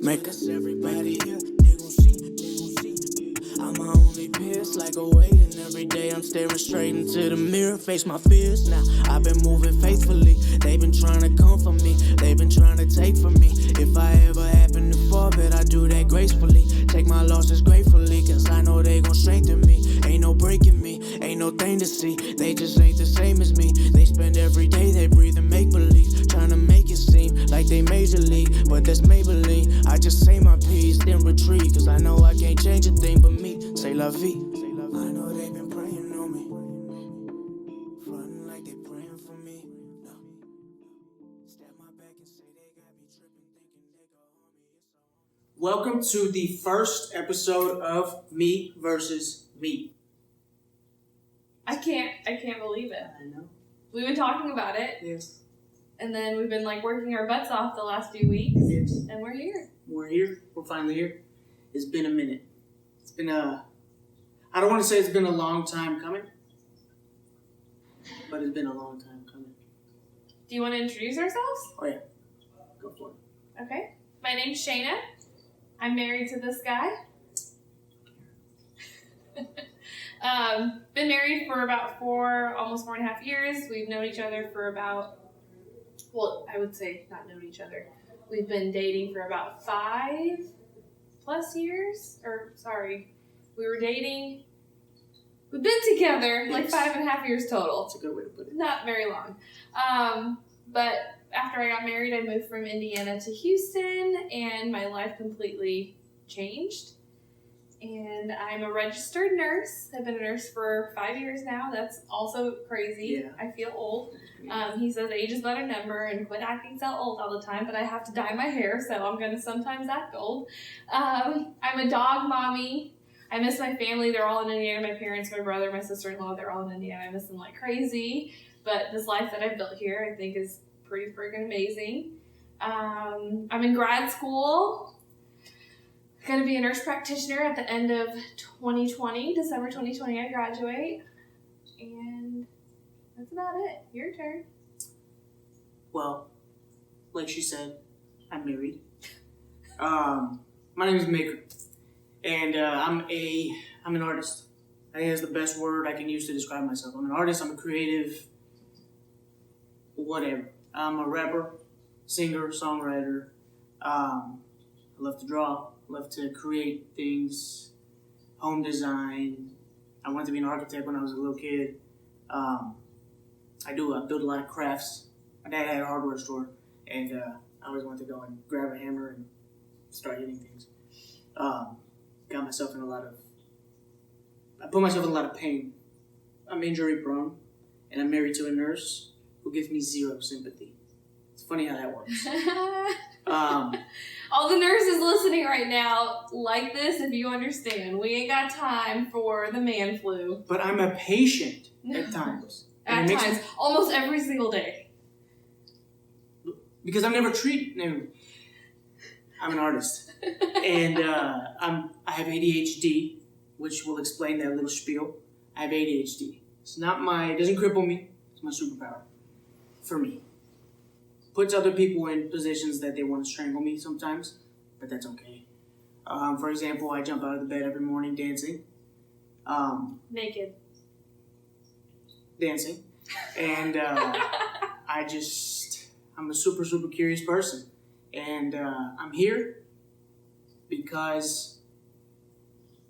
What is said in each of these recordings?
Make us everybody here, they gon' see. I'm my only pierce, like a way, and every day I'm staring straight into the mirror, face my fears. Now I've been moving faithfully, they've been trying to come for me, they've been trying to take from me. If I ever happen to fall, bet I do that gracefully. Take my losses gratefully, cause I know they gon' strengthen me. Ain't no breaking me, ain't no thing to see. They just ain't the same as me. They spend every day they breathe and make believe, trying to make it seem like they major league, but that's Maybelline. I just say my piece, then retreat, cause I know I can't change a thing but me. Say la vie. I know they've been praying on me, frontin' like they praying for me. No. Stab my back and say they got me tripping, thinking they go harm me. Welcome to the first episode of Me versus Me. I can't believe it. I know. We've been talking about it, Yes. and then we've been working our butts off the last few weeks, Yes. and we're here. We're here. We're finally here. It's been a minute. It's been I don't want to say it's been a long time coming, but it's been a long time coming. Do you want to introduce ourselves? Oh yeah. Go for it. Okay. My name's Shana. I'm married to this guy. Been married for about almost 4.5 years. We've known each other for I would say not known each other. We've been dating for about 5+ years. We were dating. We've been together Yes. 5.5 years total. That's a good way to put it. Not very long. But after I got married, I moved from Indiana to Houston, and my life completely changed. And I'm a registered nurse. I've been a nurse for 5 years now. That's also crazy. Yeah. I feel old. He says age is but a number and quit acting so old all the time, but I have to dye my hair, so I'm going to sometimes act old. I'm a dog mommy. I miss my family. They're all in Indiana. My parents, my brother, my sister-in-law, they're all in Indiana. I miss them like crazy. But this life that I've built here, I think, is pretty freaking amazing. I'm in grad school. Going to be a nurse practitioner at the end of 2020. December 2020, I graduate. And that's about it. Your turn. Well, like she said, I'm married. My name is MAYKR, and I'm an artist. I think that's the best word I can use to describe myself. I'm an artist. I'm a creative. Whatever. I'm a rapper, singer, songwriter. I love to draw. I love to create things. Home design. I wanted to be an architect when I was a little kid. I build a lot of crafts. My dad had a hardware store, and I always wanted to go and grab a hammer and start hitting things. I put myself in a lot of pain. I'm injury prone, and I'm married to a nurse who gives me zero sympathy. It's funny how that works. All the nurses listening right now like this, if you understand. We ain't got time for the man flu. But I'm a patient at times. At times. Almost every single day. Because I'm never treated. No, I'm an artist. And I have ADHD, which will explain that little spiel. I have ADHD. It doesn't cripple me. It's my superpower. For me. Puts other people in positions that they want to strangle me sometimes, but that's okay. For example, I jump out of the bed every morning dancing. Naked. Dancing. And I'm a super, super curious person. And I'm here because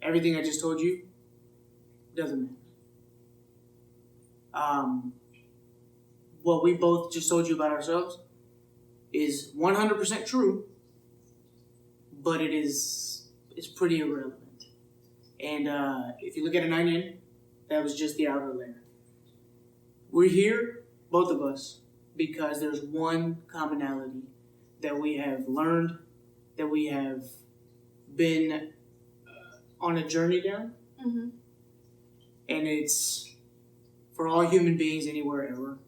everything I just told you doesn't matter. What we both just told you about ourselves is 100% true, but it's pretty irrelevant. And if you look at an onion, that was just the outer layer. We're here, both of us, because there's one commonality that we have learned, that we have been on a journey down. Mm-hmm. And it's for all human beings anywhere ever.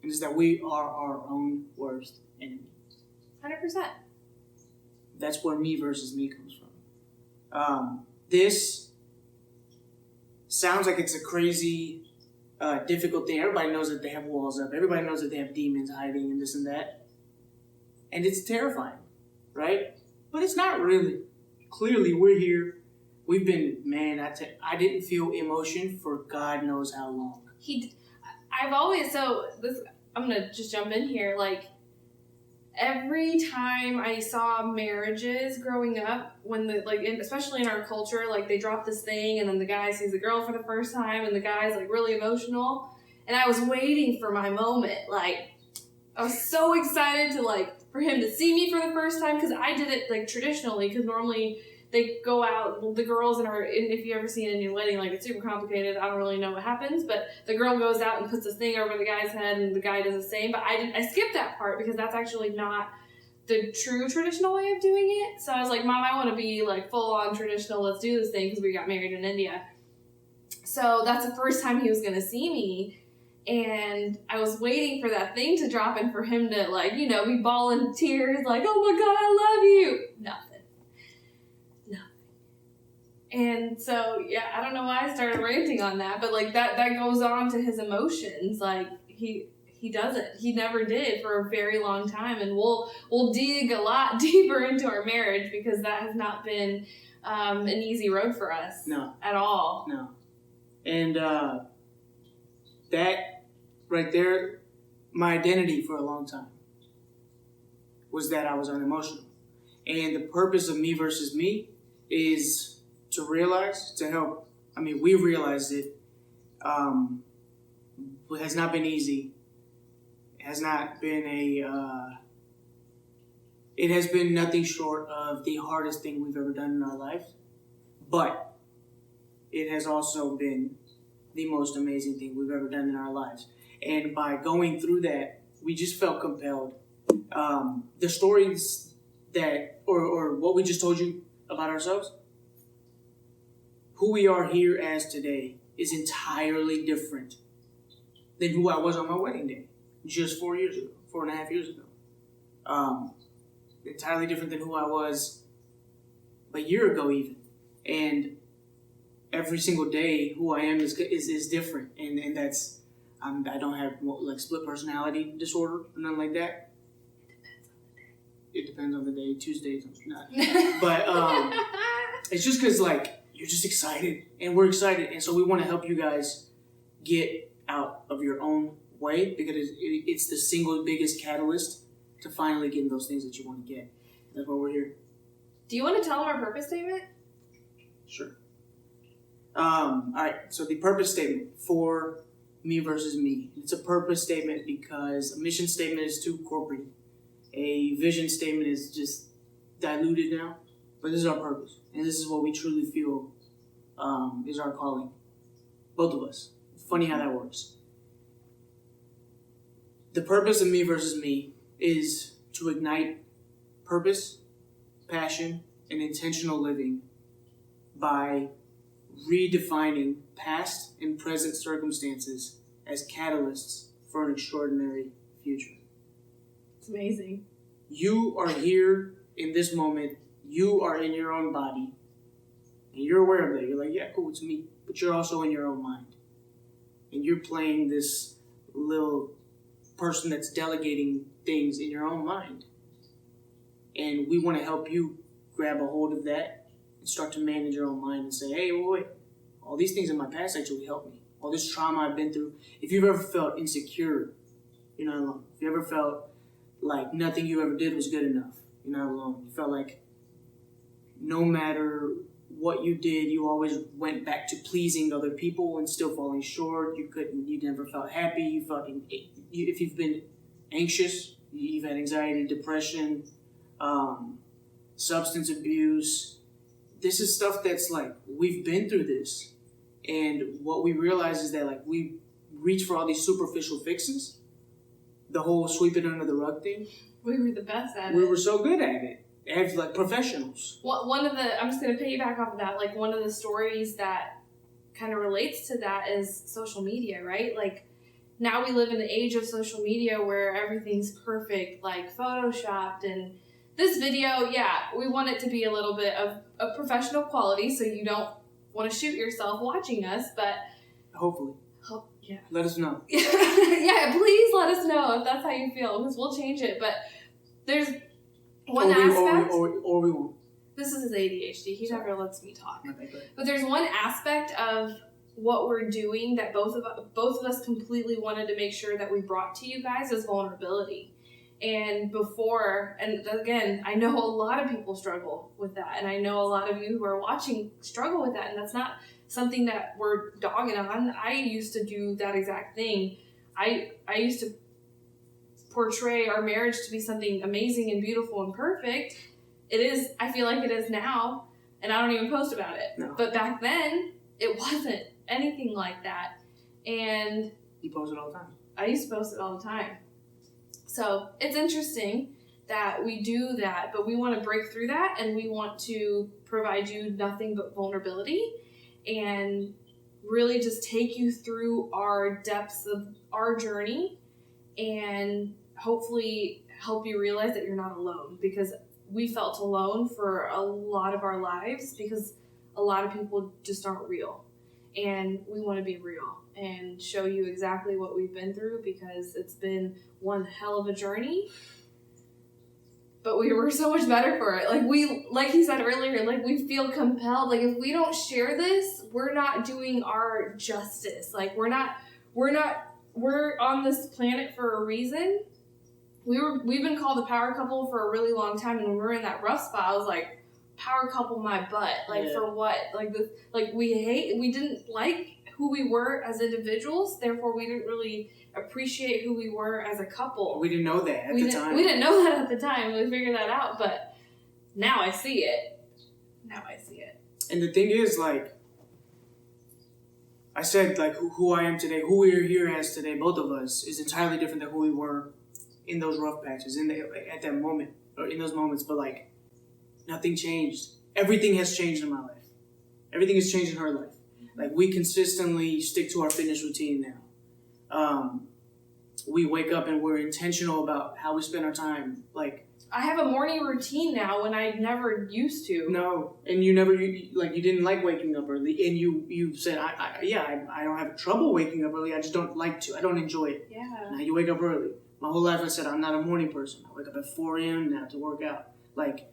And it's that we are our own worst enemy. 100%. That's where me versus me comes from. This sounds like it's a crazy, difficult thing. Everybody knows that they have walls up. Everybody knows that they have demons hiding and this and that. And it's terrifying, right? But it's not really. Clearly, we're here. We've been, man, I didn't feel emotion for God knows how long. I'm gonna just jump in here, like, every time I saw marriages growing up, especially in our culture, like, they drop this thing and then the guy sees the girl for the first time and the guy's, like, really emotional. And I was waiting for my moment. Like, I was so excited to, like, for him to see me for the first time, because I did it, like, traditionally, because normally they go out, the girls and if you ever see an Indian wedding, like, it's super complicated. I don't really know what happens, but the girl goes out and puts this thing over the guy's head and the guy does the same. But I skipped that part because that's actually not the true traditional way of doing it. So I was like, Mom, I want to be, like, full on traditional. Let's do this thing, because we got married in India. So that's the first time he was going to see me. And I was waiting for that thing to drop and for him to, like, you know, be bawling tears, like, oh my God, I love you. Nothing. And so, yeah, I don't know why I started ranting on that, but, like, that goes on to his emotions. Like, he doesn't. He never did for a very long time. And we'll dig a lot deeper into our marriage, because that has not been an easy road for us. No. At all. No. And that right there, my identity for a long time was that I was unemotional. And the purpose of Me Versus Me is to realize, to help. I mean, we realized it. It has not been easy. It has not been it has been nothing short of the hardest thing we've ever done in our life. But it has also been the most amazing thing we've ever done in our lives. And by going through that, we just felt compelled. The stories that, or what we just told you about ourselves, who we are here as today is entirely different than who I was on my wedding day just 4.5 years ago. Entirely different than who I was a year ago even. And every single day, who I am is different. And that's, I don't have, like, split personality disorder or nothing like that. It depends on the day. Tuesdays, I'm not. But it's just because, like, you're just excited, and we're excited, and so we want to help you guys get out of your own way, because it's the single biggest catalyst to finally getting those things that you want to get. That's why we're here. Do you want to tell them our purpose statement? Sure. All right. So the purpose statement for Me Versus Me. It's a purpose statement because a mission statement is too corporate. A vision statement is just diluted now. But this is our purpose. And this is what we truly feel is our calling. Both of us. It's funny how that works. The purpose of Me Versus Me is to ignite purpose, passion, and intentional living by redefining past and present circumstances as catalysts for an extraordinary future. It's amazing. You are here in this moment. You are in your own body. And you're aware of that. You're like, yeah, cool, it's me. But you're also in your own mind. And you're playing this little person that's delegating things in your own mind. And we want to help you grab a hold of that and start to manage your own mind and say, hey, wait, all these things in my past actually helped me. All this trauma I've been through. If you've ever felt insecure, you're not alone. If you ever felt like nothing you ever did was good enough, you're not alone. You felt like no matter what you did, you always went back to pleasing other people and still falling short. You never felt happy. If you've been anxious, you've had anxiety, depression, substance abuse. This is stuff that's like, we've been through this. And what we realize is that, like, we reach for all these superficial fixes. The whole sweep it under the rug thing. We were the best at it. We were so good at it. As, like, professionals. I'm just going to piggyback off of that. Like, one of the stories that kind of relates to that is social media, right? Like, now we live in the age of social media where everything's perfect, like photoshopped. And this video, yeah, we want it to be a little bit of a professional quality, so you don't want to shoot yourself watching us, but hopefully. Yeah. Let us know. Yeah, please let us know if that's how you feel, because we'll change it. But One aspect. Or we won't. This is his ADHD. He never lets me talk. Okay, good. But there's one aspect of what we're doing that both of us completely wanted to make sure that we brought to you guys is vulnerability. And again, I know a lot of people struggle with that, and I know a lot of you who are watching struggle with that, and that's not something that we're dogging on. I used to do that exact thing. I used to portray our marriage to be something amazing and beautiful and perfect. It is, I feel like it is now, and I don't even post about it. No. But back then, it wasn't anything like that. And You post it all the time. I used to post it all the time. So it's interesting that we do that, but we want to break through that, and we want to provide you nothing but vulnerability and really just take you through our depths of our journey and hopefully help you realize that you're not alone, because we felt alone for a lot of our lives because a lot of people just aren't real. And we want to be real and show you exactly what we've been through, because it's been one hell of a journey. But we were so much better for it. Like he said earlier, like we feel compelled. Like if we don't share this, we're not doing our justice. Like we're on this planet for a reason. We've been called the power couple for a really long time, and when we were in that rough spot, I was like, power couple my butt. For what? We didn't like who we were as individuals, therefore we didn't really appreciate who we were as a couple. We didn't know that at the time. We didn't know that at the time. We figured that out, but now I see it. And the thing is, like I said, like who I am today, who we are here as today, both of us, is entirely different than who we were in those rough patches, at that moment, or in those moments. But like, nothing changed. Everything has changed in my life. Everything has changed in her life. Like, we consistently stick to our fitness routine now. We wake up and we're intentional about how we spend our time. Like, I have a morning routine now when I never used to. No, and you didn't like waking up early, and you said, I don't have trouble waking up early. I just don't like to. I don't enjoy it. Yeah. Now you wake up early. My whole life I said I'm not a morning person. I wake up at 4 a.m. now to work out. Like,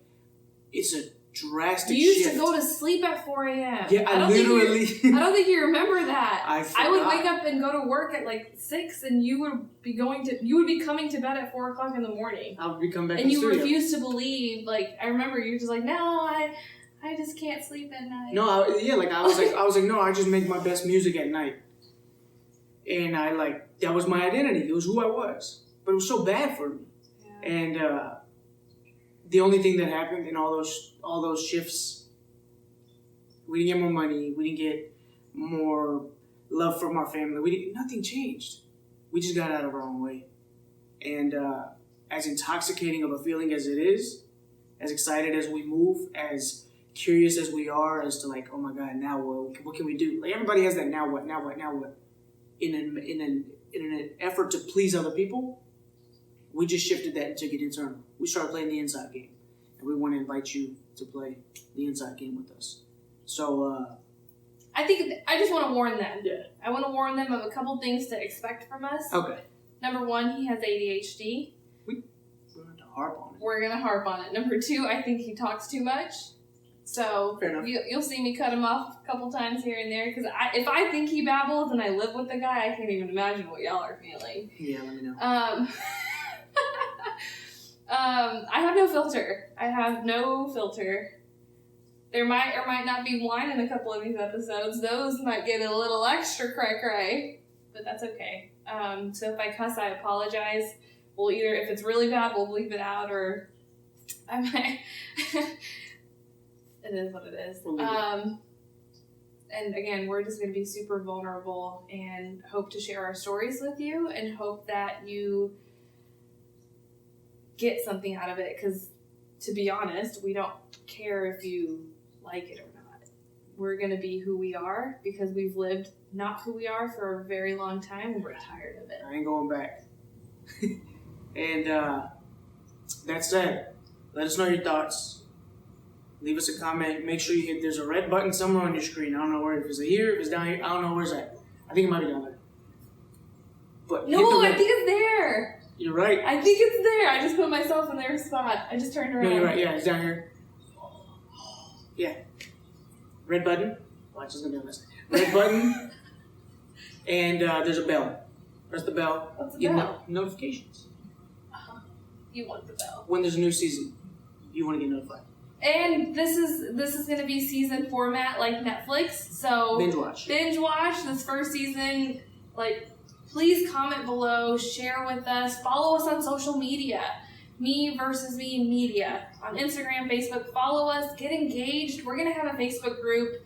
it's a drastic shift. You used to go to sleep at 4 a.m. Yeah, I don't think you remember that. I would wake up and go to work at like 6, and you would be coming to bed at 4 o'clock in the morning. I would be coming back. And you refused to believe. Like, I remember you were just like, no, I just can't sleep at night. No, I was like, no, I just make my best music at night, and that was my identity. It was who I was, but it was so bad for me, Yeah. and. The only thing that happened in all those shifts, we didn't get more money, we didn't get more love from our family. Nothing changed. We just got out of our own way. And as intoxicating of a feeling as it is, as excited as we move, as curious as we are as to like, oh my God, now what can we do? Like, everybody has that now what. In an effort to please other people, we just shifted that and took it internal. We started playing the inside game. And we want to invite you to play the inside game with us. So, I just want to warn them. Yeah. I want to warn them of a couple things to expect from us. Okay. Number 1, he has ADHD. We're going to harp on it. We're going to harp on it. Number 2, I think he talks too much. So, fair enough. You'll see me cut him off a couple times here and there. Because if I think he babbles and I live with the guy, I can't even imagine what y'all are feeling. Yeah, let me know. I have no filter. There might or might not be wine in a couple of these episodes. Those might get a little extra cray-cray, but that's okay. So if I cuss, I apologize. We'll either, if it's really bad, we'll leave it out, or I might. It is what it is. And again, we're just going to be super vulnerable and hope to share our stories with you and hope that you get something out of it, because to be honest, we don't care if you like it or not. We're going to be who we are because we've lived not who we are for a very long time, and we're tired of it. I ain't going back. And that said, let us know your thoughts. Leave us a comment. Make sure you hit, there's a red button somewhere on your screen. I don't know where, if it's here, if it's down here, I don't know where's that. I think it might be down there. But no, I think it's there. You're right. I think it's there. I just put myself in their spot. I just turned around. No, you're right. Yeah, it's down here. Yeah. Red button. Watch, it's gonna be on this. Red button. And there's a bell. Press the bell. What's the Get bell? notifications. You want the bell. When there's a new season, you want to get notified. And this is going to be season format like Netflix. So Binge watch. Binge watch this first season. Like, please comment below, share with us, follow us on social media. Me versus Me Media on Instagram, Facebook. Follow us, get engaged. We're gonna have a Facebook group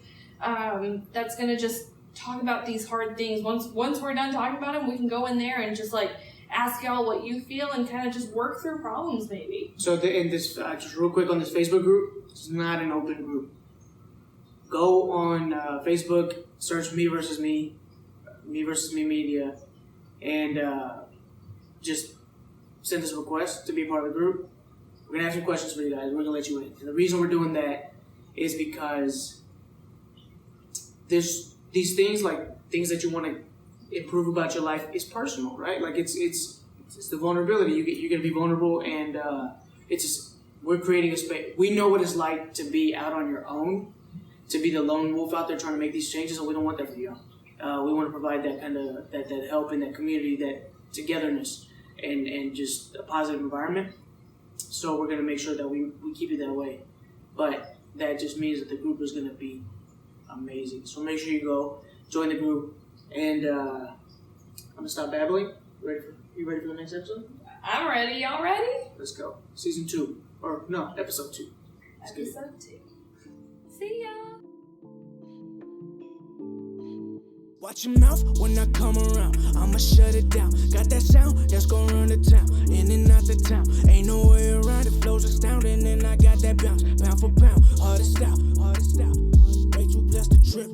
that's gonna just talk about these hard things. Once we're done talking about them, we can go in there and just like ask y'all what you feel and kind of just work through problems maybe. So in this, just real quick on this Facebook group, it's not an open group. Go on Facebook, search Me versus Me Media, and just send us a request to be a part of the group. We're going to have some questions for you guys. We're going to let you in. And the reason we're doing that is because there's these things, like things that you want to improve about your life, is personal, right? Like it's the vulnerability. You're going to be vulnerable, and it's just, we're creating a space. We know what it's like to be out on your own, to be the lone wolf out there trying to make these changes, and we don't want that for you. We want to provide that kind of that help in that community, that togetherness, and just a positive environment. So we're going to make sure that we keep it that way. But that just means that the group is going to be amazing. So make sure you go, join the group, and I'm going to stop babbling. You ready for the next episode? I'm ready. Y'all ready? Let's go. Season 2. Or, no, episode 2. Episode 2. See ya. Watch your mouth when I come around. I'ma shut it down. Got that sound that's gon' run the town. In and out the town. Ain't no way around it. Flows astounding. And I got that bounce. Pound for pound. Hardest out. Way too blessed to trip.